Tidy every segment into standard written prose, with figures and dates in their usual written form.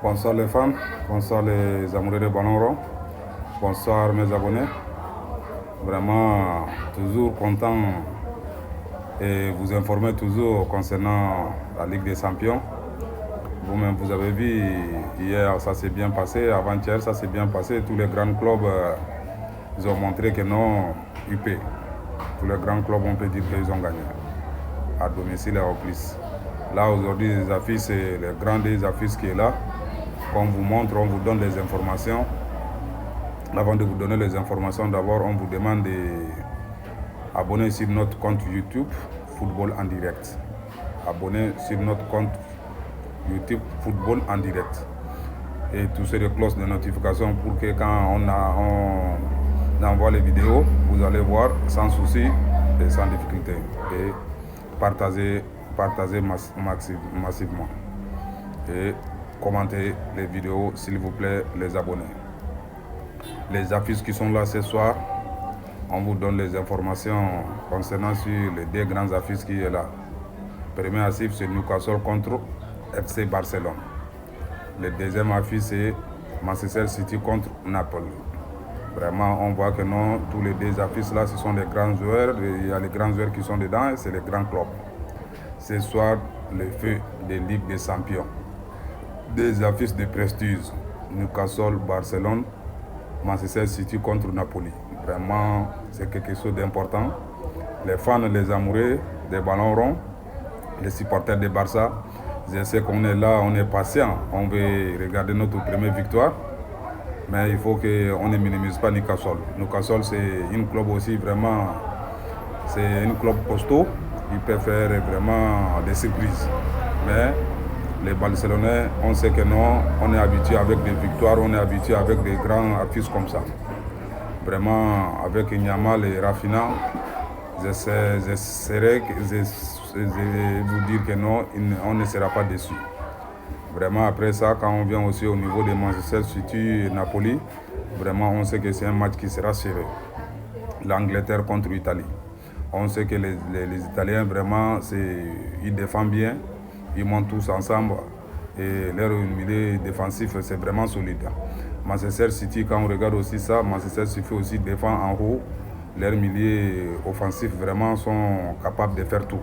Bonsoir les fans, bonsoir les amoureux de ballon rond, bonsoir mes abonnés. Vraiment toujours content et vous informer toujours concernant la Ligue des Champions. Vous-même vous avez vu, hier ça s'est bien passé, avant-hier ça s'est bien passé. Tous les grands clubs ils ont montré que non, UP. Tous les grands clubs on peut dire qu'ils ont gagné à domicile et en plus. Là aujourd'hui les affiches, c'est les grandes affiches qui est là. On vous montre, on vous donne des informations. Avant de vous donner les informations, d'abord, on vous demande d'abonner sur notre compte YouTube Football en direct. Abonnez sur notre compte YouTube Football en direct. Et touchez les cloches de notification pour que quand on envoie les vidéos, vous allez voir sans souci et sans difficulté. Et partagez massivement. Et commentez les vidéos, s'il vous plaît, les abonnés. Les affiches qui sont là ce soir, on vous donne les informations concernant sur les deux grandes affiches qui est là. Première affiche, c'est Newcastle contre FC Barcelone. Le deuxième affiche, c'est Manchester City contre Napoli. Vraiment, on voit que non, tous les deux affiches là, ce sont des grands joueurs. Il y a les grands joueurs qui sont dedans et c'est les grands clubs. Ce soir, le feu des Ligues des Champions. Des affiches de prestige, Newcastle, Barcelone, Manchester City contre Napoli. Vraiment, c'est quelque chose d'important. Les fans, les amoureux des ballons ronds, les supporters de Barça, je sais qu'on est là, on est patient, on veut regarder notre première victoire, mais il faut qu'on ne minimise pas Newcastle. Newcastle, c'est une club aussi vraiment, c'est une club costaud, il peut faire vraiment des surprises. Mais les Barcelonais, on sait que non, on est habitué avec des victoires, on est habitué avec des grands artistes comme ça. Vraiment, avec Yamal et Rafinha, j'essaierai de vous dire que non, on ne sera pas déçu. Vraiment, après ça, quand on vient aussi au niveau de Manchester City et Napoli, vraiment, on sait que c'est un match qui sera serré. L'Angleterre contre l'Italie. On sait que les Italiens, vraiment, ils défendent bien. Ils montent tous ensemble et leur milieu défensif c'est vraiment solide. Manchester City, quand on regarde aussi ça, Manchester City aussi défend en haut. Leurs milieux offensifs vraiment sont capables de faire tout.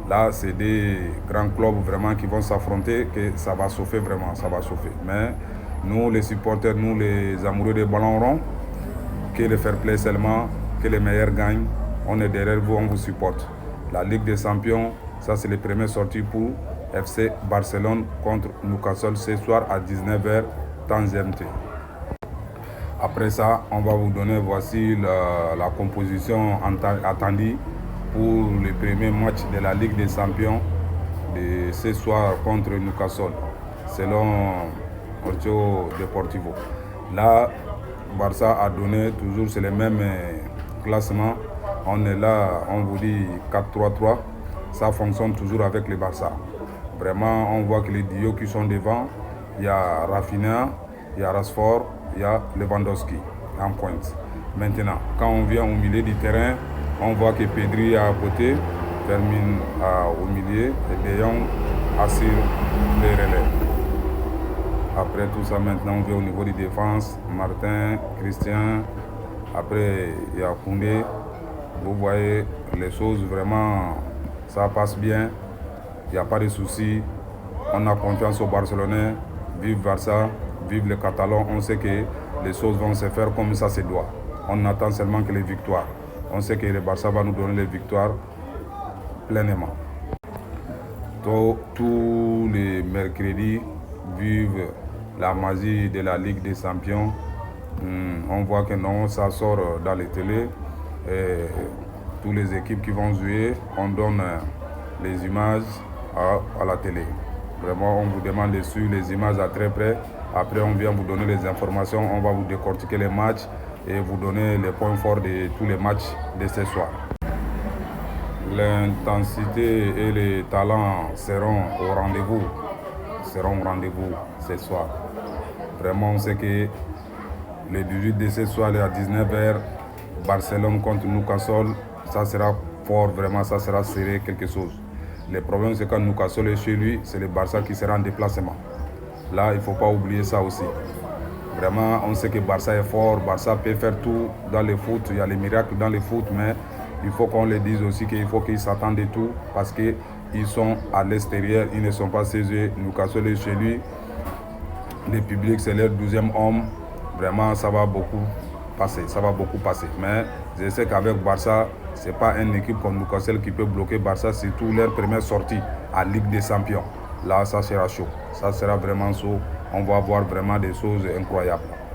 Là, c'est des grands clubs vraiment qui vont s'affronter, que ça va chauffer vraiment, ça va chauffer. Mais nous, les supporters, nous, les amoureux des ballons ronds, que le fair play seulement, que les meilleurs gagnent, on est derrière vous, on vous supporte. La Ligue des Champions, ça c'est les premières sorties pour FC Barcelone contre Newcastle ce soir à 19h temps GMT. Après ça, on va vous donner voici la composition attendue pour le premier match de la Ligue des Champions de ce soir contre Newcastle, selon Ortio Deportivo. Là, Barça a donné toujours c'est le même classement. On est là, on vous dit 4-3-3. Ça fonctionne toujours avec les Barça. Vraiment, on voit que les duos qui sont devant, il y a Rafinha, il y a Rashford, il y a Lewandowski en pointe. Maintenant, quand on vient au milieu du terrain, on voit que Pedri à côté, termine au milieu et De Jong assure les relais. Après tout ça, maintenant, on vient au niveau de défense. Martin, Christian, après il y a Koundé. Vous voyez, les choses vraiment, ça passe bien. Il n'y a pas de soucis. On a confiance aux Barcelonais. Vive Barça, vive les Catalans. On sait que les choses vont se faire comme ça se doit. On attend seulement que les victoires. On sait que le Barça va nous donner les victoires pleinement. Tous les mercredis, vivent la magie de la Ligue des Champions. On voit que non, ça sort dans les télés. Et toutes les équipes qui vont jouer, on donne les images à la télé. Vraiment, on vous demande de suivre les images à très près. Après, on vient vous donner les informations, on va vous décortiquer les matchs et vous donner les points forts de tous les matchs de ce soir. L'intensité et les talents seront au rendez-vous ce soir. Vraiment, on sait que le 18 de ce soir à 19h, Barcelone contre Newcastle, ça sera fort, vraiment, ça sera serré quelque chose. Le problème, c'est quand Newcastle est chez lui, c'est le Barça qui sera en déplacement. Là, il ne faut pas oublier ça aussi. Vraiment, on sait que Barça est fort, Barça peut faire tout dans le foot, il y a les miracles dans le foot, mais il faut qu'on le dise aussi qu'il faut qu'ils s'attendent de tout parce qu'ils sont à l'extérieur, ils ne sont pas chez eux. Newcastle est chez lui, le public c'est leur 12e homme. Vraiment, ça va beaucoup passer, Mais je sais qu'avec Barça, ce n'est pas une équipe comme Newcastle qui peut bloquer Barça, c'est tout leur première sortie à Ligue des Champions. Là, ça sera chaud, ça sera vraiment chaud. On va voir vraiment des choses incroyables.